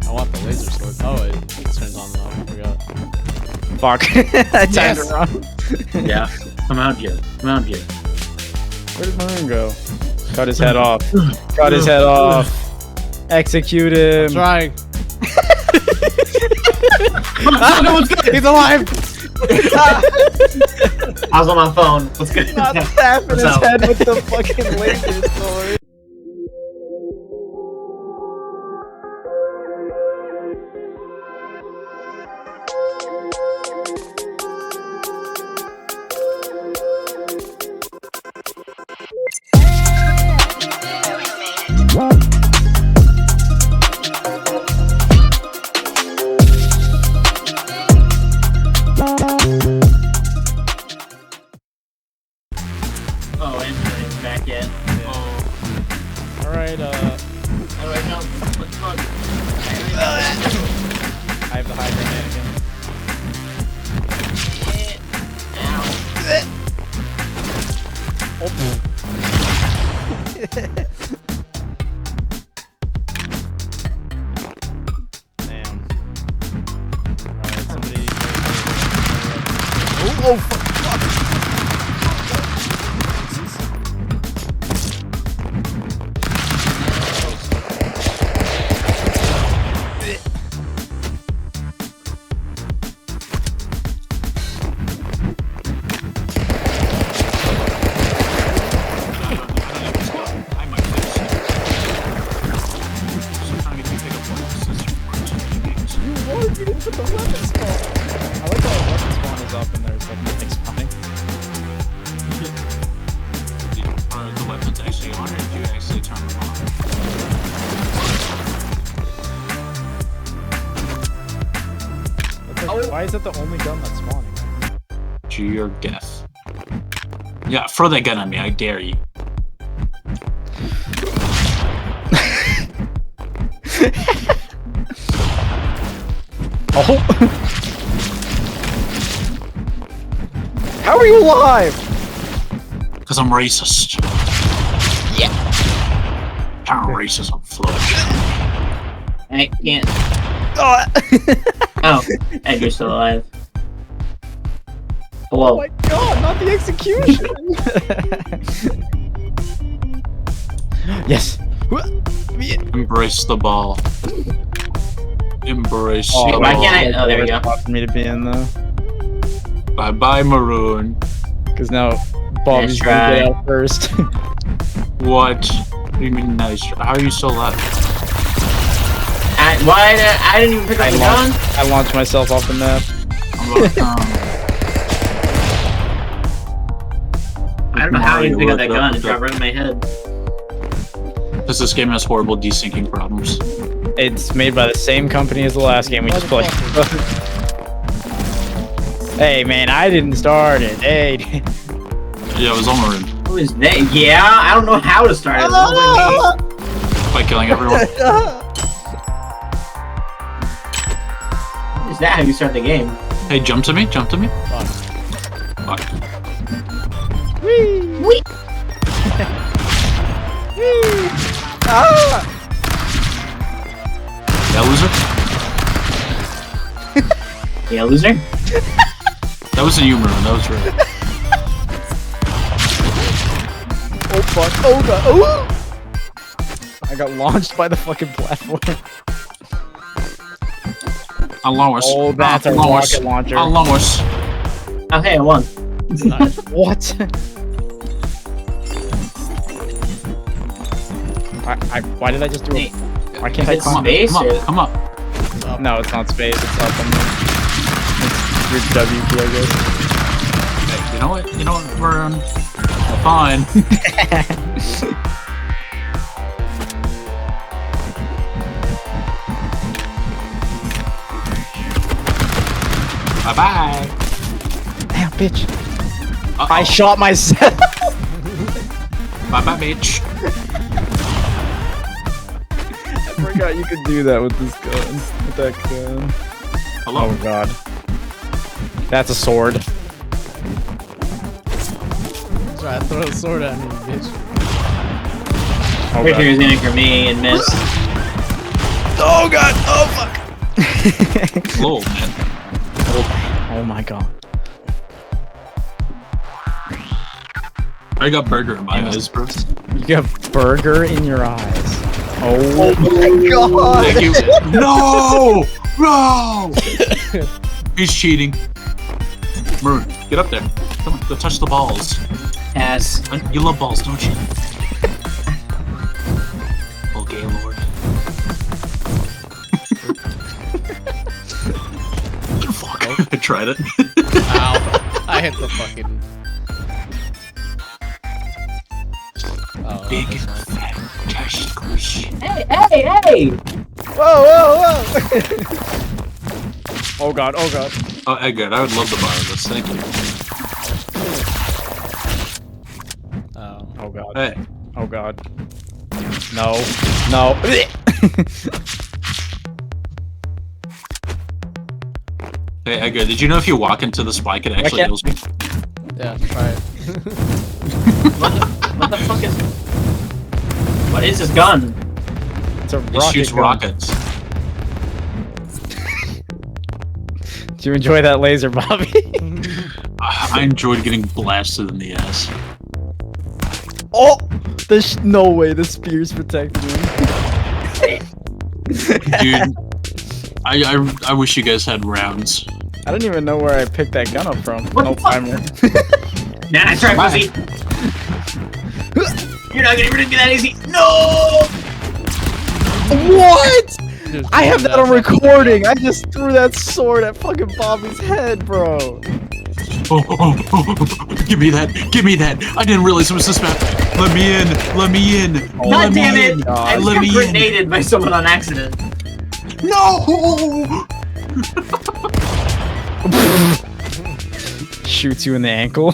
I want the laser sword. Oh, it turns on and off. I forgot. Fuck. I timed it wrong. Yeah. Come out here. Come out here. Where did Maroon go? Cut his head off. Cut his head off. Execute him. I'm trying. He's alive! I was on my phone. What's good? Not tapping his up? head with the fucking laser sword. Oh, Andrew's back in. Oh. Alright, Alright, now, let's go. I have the high grenade again. Damn. Alright, somebody. Oh, fuck. You didn't put the weapon spawn. I like how the weapon spawn is up and there's like nothing spawning. Are the weapons actually on, or did you actually turn them on? Why is that the only gun that's spawning? To your guess. Yeah, throw that gun at me, I dare you. Oh! How are you alive? Because I'm racist. Yeah. Power racism flush. I can't. Oh, Oh, Ed, you're still alive. oh Hello. my god, not the execution! Yes! Embrace the ball. Embrace Oh, the why ball. can't I- oh, there we go. For me to be in though. Bye bye, Maroon. Because now Bobby's gonna get out first. What? What do you mean nice? How are you still alive? I didn't even pick up the gun. I launched myself off the map. I'm about, I don't know how you pick up that gun and drop right in my head. because this game has horrible desyncing problems. It's made by the same company as the last game we just played. Hey man, I didn't start it. Hey. Yeah, it was all Maroon. Who is that? Yeah, I don't know how to start it. By killing everyone. Is that how you start the game? Hey, jump to me, jump to me. Fuck. Fuck. Whee! Whee! Ah! Yeah, loser. Yeah, loser. That wasn't you, Maroon. That was Ray. Oh fuck! Oh god! Oh! I got launched by the fucking platform. Allow us. Oh, that's a Allow us. rocket launcher. Allow us. Oh, hey, I won. What? Why did I just do it? Why can't I It's climb? space. Come up, come up. No, it's not space. It's up on the. It's your W key, I guess. Hey, you know what? You know what, Maroon? Fine. Bye bye. Damn, bitch. Uh-oh. I shot myself. Bye bye, bitch. I forgot you could do that with this gun. With that gun. Hello. Oh god. That's a sword. Try to throw a sword at me, bitch. Oh Richard god. is aiming for me and missed. Oh god. Oh my. Hello, man. Oh my god. I got burger in my eyes, bro. You got burger in your eyes. Oh my god. Thank you. No! No! He's cheating. Maroon, get up there. Come on, go touch the balls. Pass. You love balls, don't you? Okay, Lord. Fuck. I tried it. Ow. I hit the fucking... Oh, Big that's nice. fat testicles. Hey! Whoa. Oh god. Oh, Edgar, I would love to borrow this. Thank you. Oh god. Hey. Oh god. No. Hey, Edgar, did you know if you walk into the spike, it actually can't- heals me? Yeah, try it. What the fuck is... What is this gun? It's a It rocket shoots gun. rockets. Do you enjoy that laser, Bobby? I enjoyed getting blasted in the ass. Oh! There's no way the spear's protecting him. Dude, I wish you guys had rounds. I don't even know where I picked that gun up from. What the fuck? timer. Nah, try pussy. You're not gonna do that easy. No! What? Just I have do that on for recording. I just threw that sword at fucking Bobby's head, bro. Give me that! Give me that! I didn't realize it was this map. Let me in! Let me in! God Let damn me it! in. I just Let got me in! grenaded by someone on accident. No! Shoots you in the ankle.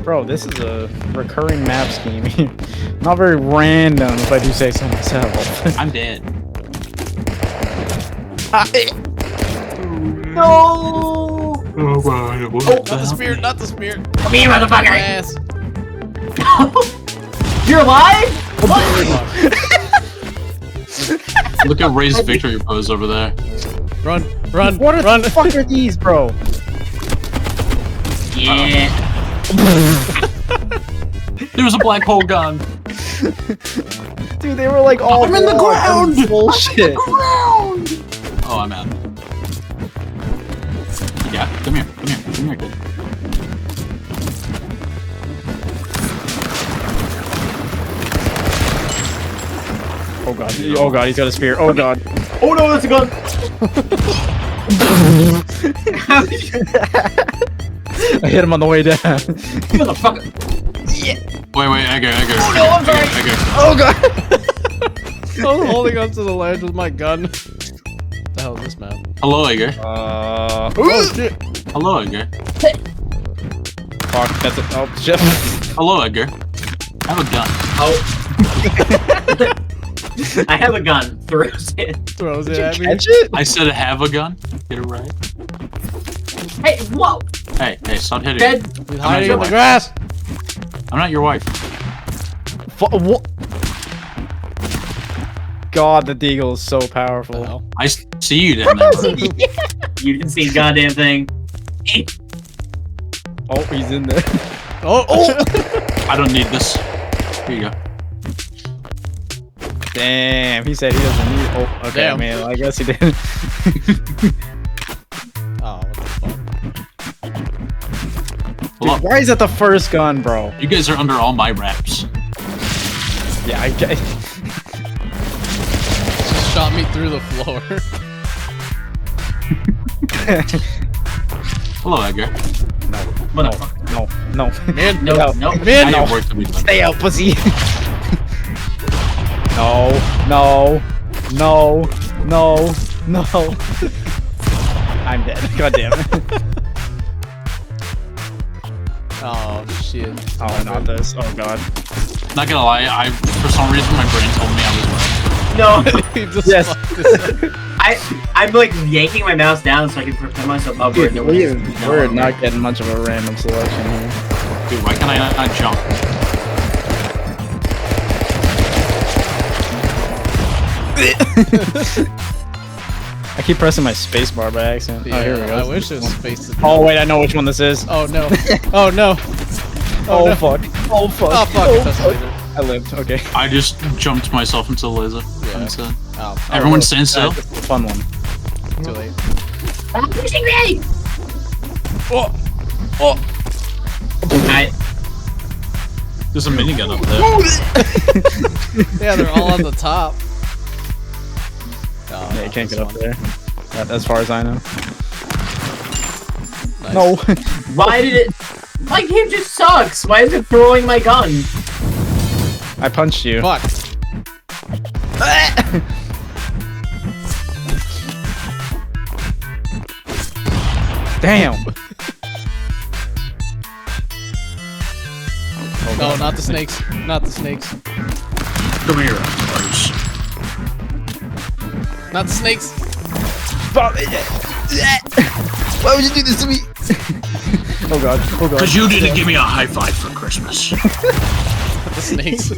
Bro, this is a recurring map scheme here. Not very random, if I do say so myself. I'm dead. No! Oh, right. Not the spear, not the spear. Come here, motherfucker! Ass. You're alive? Look at Ray's victory pose over there. Run. What the fuck are these, bro? Yeah. There was a black hole gun. Dude, they were like all I'm in the wall and ground! bullshit. Oh, I'm out. Yeah, come here, kid. Oh god, he's got a spear. Oh god. Oh no, that's a gun! I hit him on the way down. Motherfucker! Wait, Edgar. Oh no, I'm sorry! Edgar. Oh god. I was holding on to the ledge with my gun. What the hell is this map? Hello, Edgar. Oh shit! Hello, Edgar. Fuck, that's it. Oh shit. Hello, Edgar. I have a gun. Oh. I have a gun. Throws it. Throws it at me. Catch it? I said have a gun. Get it right. Hey, whoa! Hey, stop hitting Dead. me. He's I'm not hiding your in the wife. grass. I'm not your wife. What? God, the deagle is so powerful. What the hell? I see you down there. You didn't see a goddamn thing. Oh, he's in there. Oh! I don't need this. Here you go. Damn, he said he doesn't need. Oh, okay, Damn. man. I guess he did. Oh, what the fuck? Hold up. Dude, why is that the first gun, bro? You guys are under all my wraps. Yeah, I get. Just shot me through the floor. Hello, Edgar. Motherfucker. No. Man, No, No. no. man, I no. have work to be done. Stay out, pussy. No. I'm dead. God damn it. Oh shit. Oh, not this. Oh god. Not gonna lie, for some reason my brain told me I was right. No. He just Yes. fucked this up. I'm like yanking my mouse down so I can propel myself upward. Dude, we're not getting much of a random selection here. Dude, why can I not jump? I keep pressing my space bar by accident. Yeah, Oh, here we go. I wish it was space to Oh wait, I know which one this is. Oh no. Oh no. Oh, no. fuck. Oh fuck. Oh fuck. Oh, That's a fuck. laser. I lived. Okay. I just jumped myself into the laser. Yeah. Instead. Oh, Everyone stand still. This is a fun one. too late. I'm pushing me! Oh. Oh. There's a minigun up there. Yeah, they're all on the top. Oh, Yeah, you can't get up there. As far as I know. Nice. No. Why did it... My game just sucks! Why is it throwing my gun? I punched you. Fuck. Damn. No, not the snakes. Not the snakes. Come here, buddies. Not the snakes. Why would you do this to me? Oh god. Oh god. Because you didn't give me a high five for Christmas. Not the snakes.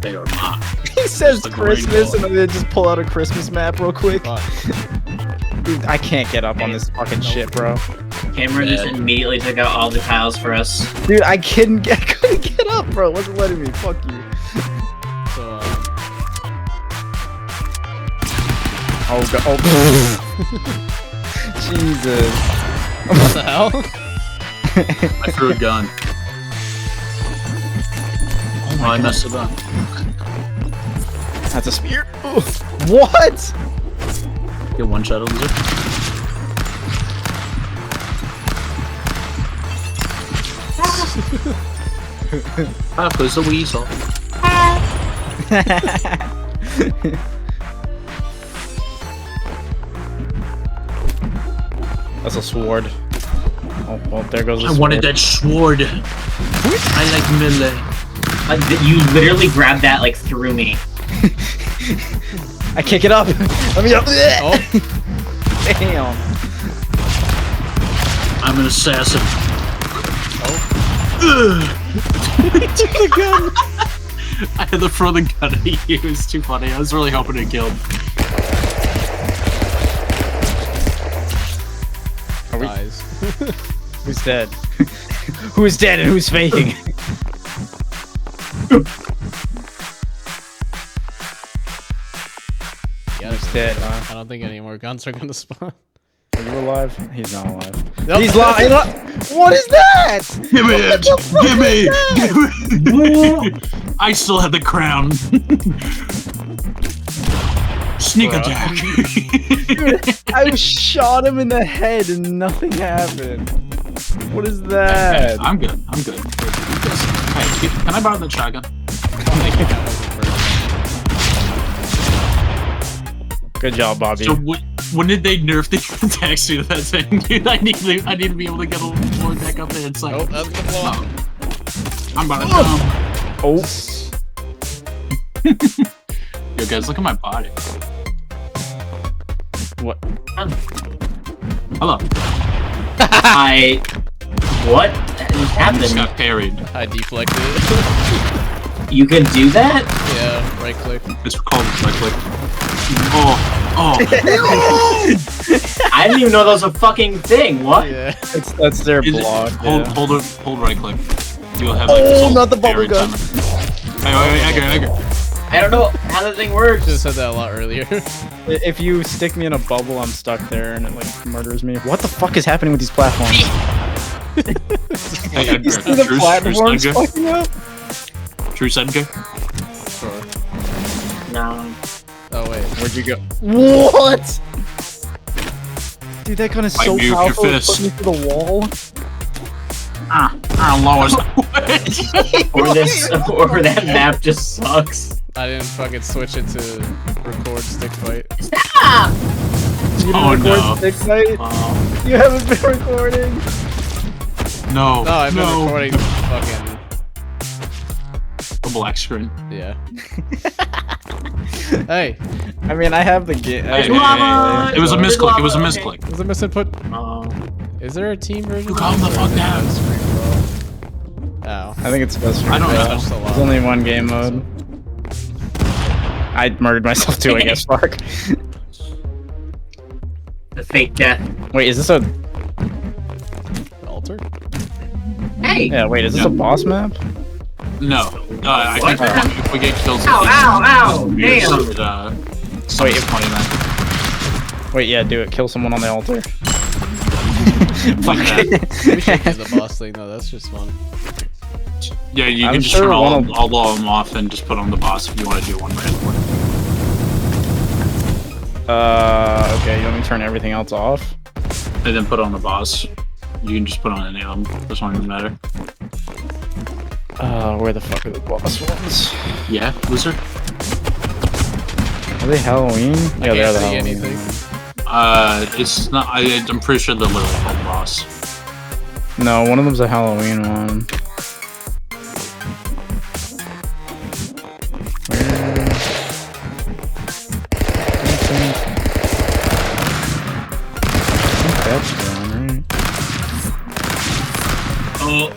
They are mine. He says the Christmas green and then just pull out a Christmas map real quick. Fuck. Dude, I can't get up on this fucking shit, bro. Cameron just immediately took out all the tiles for us. Dude, I couldn't get up, bro. It wasn't letting me. Fuck you. So, Oh god. Oh. Jesus. what the hell? I threw a gun. Oh my, I messed it up. That's a spear. What? Get one shot, loser. Papa's a weasel. That's a sword. Oh, well, there goes the I sword. wanted that sword. I like melee. You literally grabbed that like through me. I can't get up. Let me up. Oh. Damn. I'm an assassin. Took the gun. I had to throw the gun at you. It was too funny. I was really hoping it killed. Are we? Guys. Who's dead? Who's dead and who's faking? Yeah, Who's dead, huh? I don't think any more guns are gonna spawn. Are you alive? He's not alive. Nope. He's lying. What is that? Give me it! Give me! I still have the crown. Sneak Bruh. attack. I shot him in the head and nothing happened. What is that? I'm good. I'm good. Hey, can I borrow the shotgun? Good job, Bobby. So when did they nerf the attack speed of that thing? Dude, I need to be able to get a little more back up there. It's like, Oh, that's gonna blow up. I'm about to come. Oh. Yo, guys, look at my body. What? Hello. What just I just happened? got parried. I deflected. You can do that? Yeah, right click. It's called right click. Oh. I didn't even know that was a fucking thing. What? Yeah. That's their Is it- block. hold right click. You'll have like this Oh, little not the bubble parry gun. timer. Hey, Edgar. I don't know how that thing works. Should have said that a lot earlier. If you stick me in a bubble, I'm stuck there and it like murders me. What the fuck is happening with these platforms? Hey, Edgar. You see the platforms Edgar. fucking up? Truce, Edgar. Sure. No. Oh wait. Where'd you go? What? Dude, that gun is Fight so me with your powerful. It fist. put me through the wall. Lois. Or that map just sucks. I didn't fucking switch it to record stick fight. Stop! You didn't Oh, record no. Stick Fight? You haven't been recording. No. No, I've been no. recording fucking. A black screen. Yeah. Hey, I mean, I have the game. Hey, Lava! It was a There's misclick. It was a lava, misclick. is it misinput? Oh. Is there a team version? You calm the fuck down. Ow. I think it's supposed to be. I don't I know. touched the There's lava. only one game mode. I murdered myself too, I guess, Mark. The fake death. Wait, is this a... Altar? Hey! Yeah, wait, is this a boss map? No. I What? think if we get kills... Ow, ow, ow! Damn! Wait, funny man. Wait, yeah, do it. Kill someone on the altar. Fuck that. We should do the boss thing though, that's just fun. Yeah, you I'm can just sure turn all one of- of them off and just put on the boss if you want to do one randomly. Okay, you want me to turn everything else off? And then put on the boss. You can just put on any of them. This one doesn't matter. Where the fuck are the boss ones? Yeah, loser? Are they Halloween? I Yeah, they're can't the see Halloween. anything. It's not. I'm pretty sure they're literally called boss. No, one of them's a Halloween one. That's gone, right? Oh.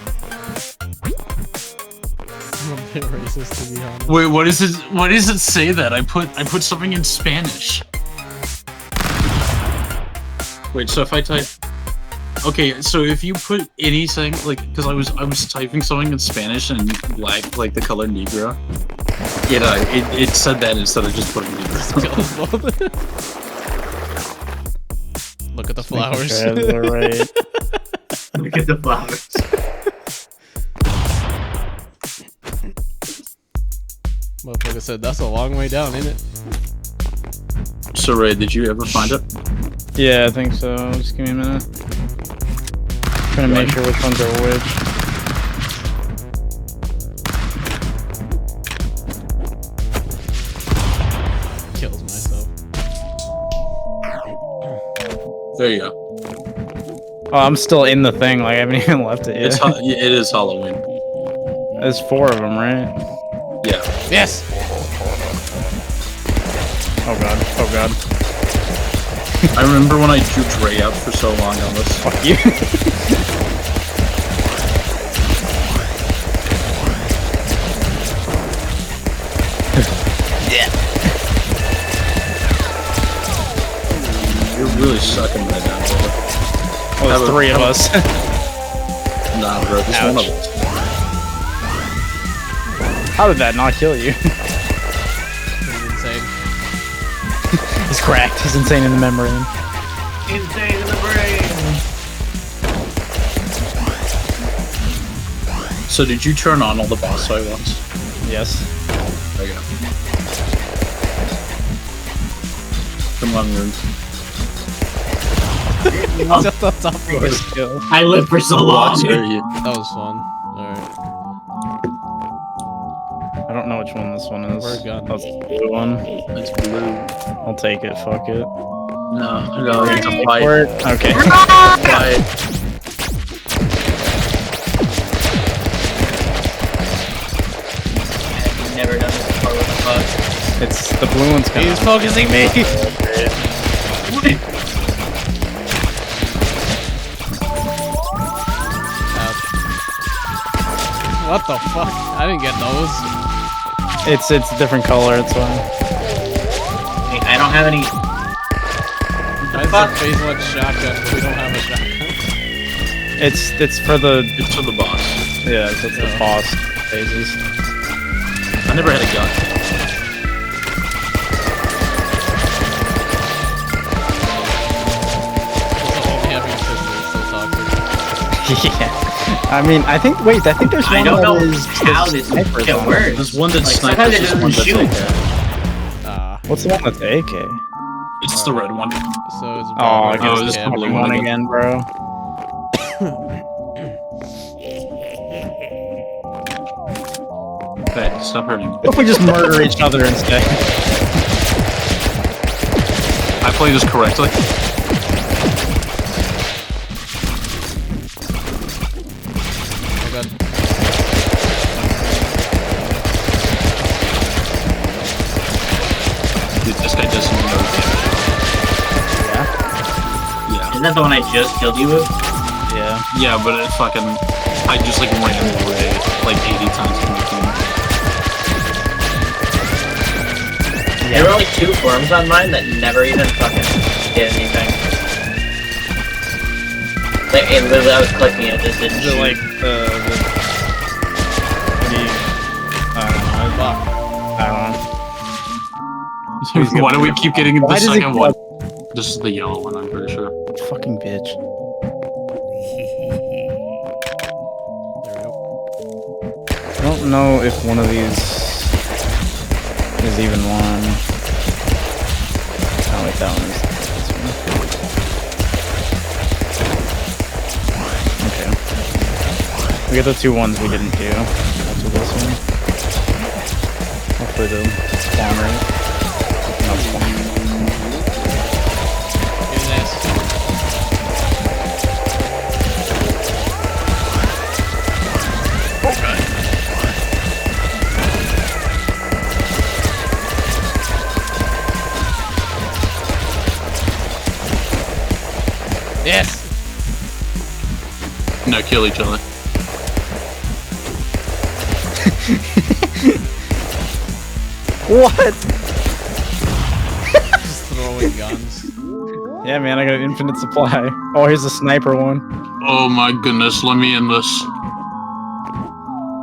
I'm a bit racist to be honest. Wait, what is it? What does it say that? I put something in Spanish. Wait, so if I type, okay, so if you put anything like, because I was typing something in Spanish and black, like the color negro, it said that instead of just putting negro. Look at the flowers. Okay, they're right. Look at the flowers. Motherfucker said that's a long way down, ain't it? So Ray, did you ever find it? Yeah, I think so. Just give me a minute. Trying to make sure which ones are which. Kills myself. There you go. Oh, I'm still in the thing. Like I haven't even left it yet. It is Halloween. There's 4 of them, right? Yeah. Yes! Oh god. Oh god. I remember when I juked Ray out for so long on this. Fuck you. You're really sucking right now. Oh, there's 3 of us. Nah, bro, just one of Ouch. us. How did that not kill you? He's insane. He's cracked. He's insane in the membrane. Insane in the brain! So did you turn on all the boss fight ones? Yes. There you go. Come on, Rune. He's at the top of First kill. I lived for so long! There you. That was fun. Alright. I don't know which one this one is. Word gun. That's the blue one. It's blue. I'll take it. Fuck it. No, it's a fight. Okay. Fight. I've never done this before, what the fuck? It's the blue one's kind He's focusing me! What the fuck? I didn't get those. It's a different color. It's why. Wait, I don't have any... Why is fuck? it phase 1 shotgun, but we don't have a shotgun? It's for the It's for the boss. yeah. It's the boss phases. I never had a gun. It's only having pistol, so toxic. Yeah. I mean, I think. Wait, I think there's one I don't know that is how the this snipers shit on it. works. There's one that's Like, snipers, sometimes it there's one doesn't that's shoot. AK. What's the one that's the AK? It's the red one. So it's Oh, I bomber, guess this this is cam. probably one again, bro. Hey, stop hurting. What if we just murder each other instead? I play this correctly. Oh god. Dude, this guy doesn't know damage. Yeah. Isn't that the one I just killed you with? Yeah. Yeah, but it fucking... I just like ran away like 80 times from the team. There were only 2 forms on mine that never even fucking did anything. Like, it literally, I was clicking it, it just didn't Is shoot. it like the I don't know. Why do we keep getting Why the does it second one? This is the yellow one, I'm pretty sure. Fucking bitch. There we go. I don't know if one of these is even one. Oh wait, that one is this one. Okay. We got the 2 ones we didn't do. That's what this one. Hopefully they'll spawn right. Not spawn. Get his ass. Yes! No, kill each other. What? Just throwing guns. Yeah, man, I got an infinite supply. Oh, here's a sniper one. Oh my goodness, let me in this.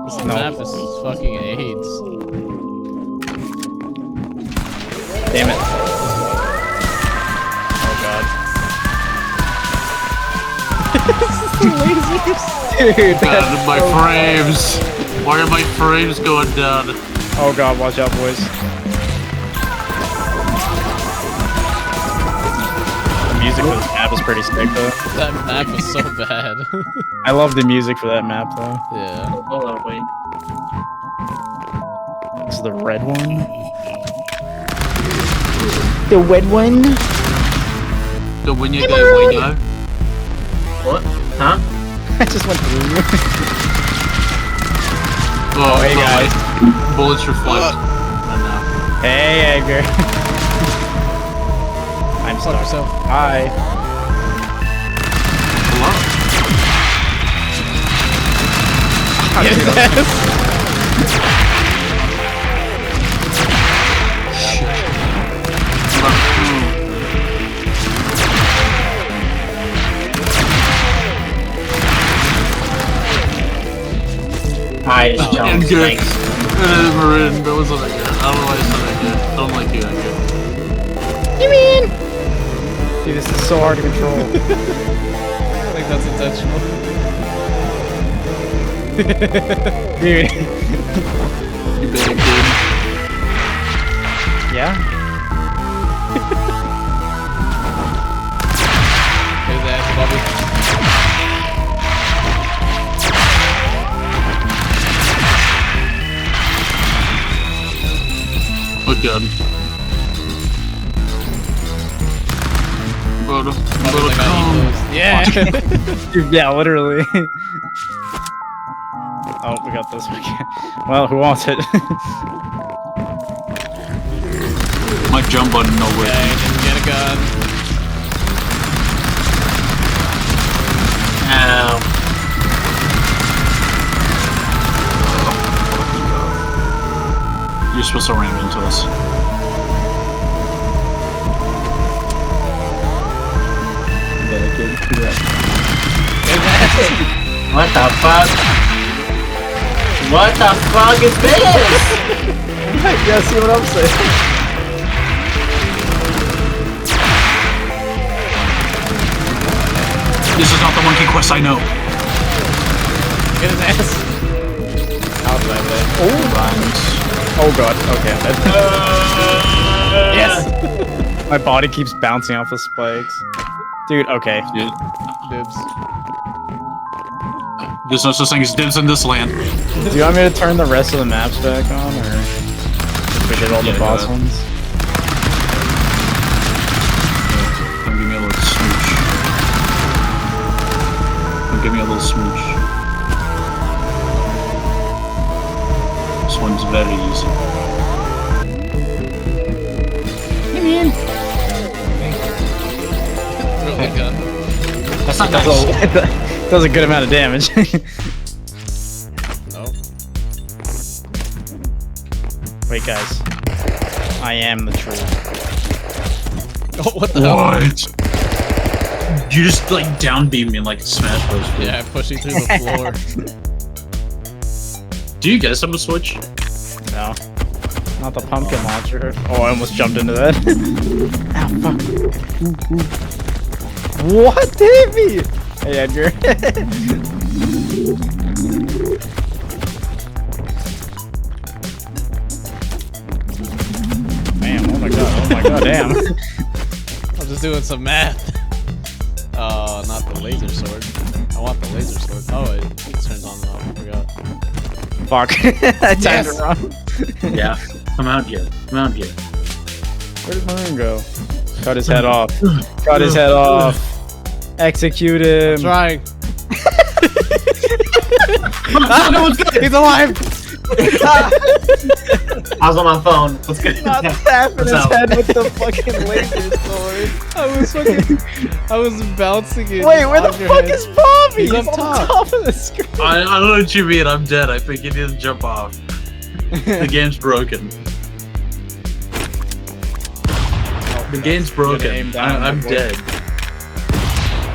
This No. map is fucking AIDS. Damn it. Oh god. Dude, God, my frames. Why are my frames going down? oh god, watch out, boys. The music for this map is pretty sick, though. That map was so bad. I love the music for that map, though. Yeah. Hold on, wait. This is the red one. The red one? The when you go, we go. What? Huh? I just went through you. Oh, hey, guys. Bullets reflect. Hey, Edgar. I'm Fuck stuck. yourself. Hi. Hello? I just jumped. Good. Thanks. Marin, that was what I get. I don't know why I said I get. I don't like you, Edgar. Dude, this is so hard to control. I think that's intentional. Dude. You bad kid. Yeah? Get his ass, Bobby. Oh god. But, Like I eat those. Yeah! Dude, yeah, literally. Oh, we got this. Well, who wants it? my jump button nowhere. Yeah, you didn't get a gun. Ow. You're supposed to ram into us. What the fuck? What the fuck is this? Yeah, see what I'm saying? This is not the monkey quest I know. Get his ass. Outside there. Oh god, okay, I'm dead. Yes! My body keeps bouncing off the spikes. Dude, okay. Dude, Dibs. there's no such thing as dibs in this land. Do you want me to turn the rest of the maps back on, or if we did all the Yeah, boss go ahead. ones? Come give me a little smooch. Come give me a little smooch. This one's very easy. Throw the gun. That's not nice. Does a good amount of damage. Nope. Wait, guys. I am the truth. Oh, what the hell? What? You just like downbeat me like a Smash Bros. Yeah, I pushed you through the floor. Do you guys have a Switch? No. Not the pumpkin launcher. Oh, I almost jumped into that. Ow, fuck. What hit me? Hey, Edgar. Damn, oh my god, damn. I'm just doing some math. Oh, not the laser sword. I want the laser sword. Oh, it turns on and off. I forgot. Fuck. I timed it wrong. Yeah. Come out here. Come out here. Where did Maroon go? Cut his head off. Cut his head off. Execute him. I'm trying. He's alive! I was on my phone. What's good? Not tapping his out? head with the fucking laser sword. I was bouncing it. Wait, where the on your fuck head. is Bobby? He's up on top. top of the screen. I don't know what you mean. I'm dead. I think you need to jump off. The game's broken. The game's broken. aim down, I'm boy. dead.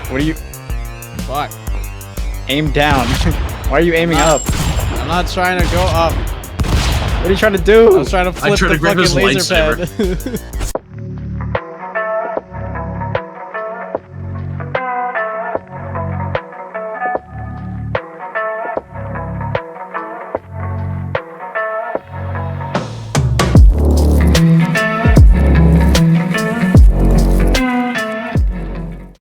What are you? Fuck. Aim down. Why are you aiming up? I'm not trying to go up. What are you trying to do? I was trying to flip tried the to grab fucking his laser lightsaber. pad.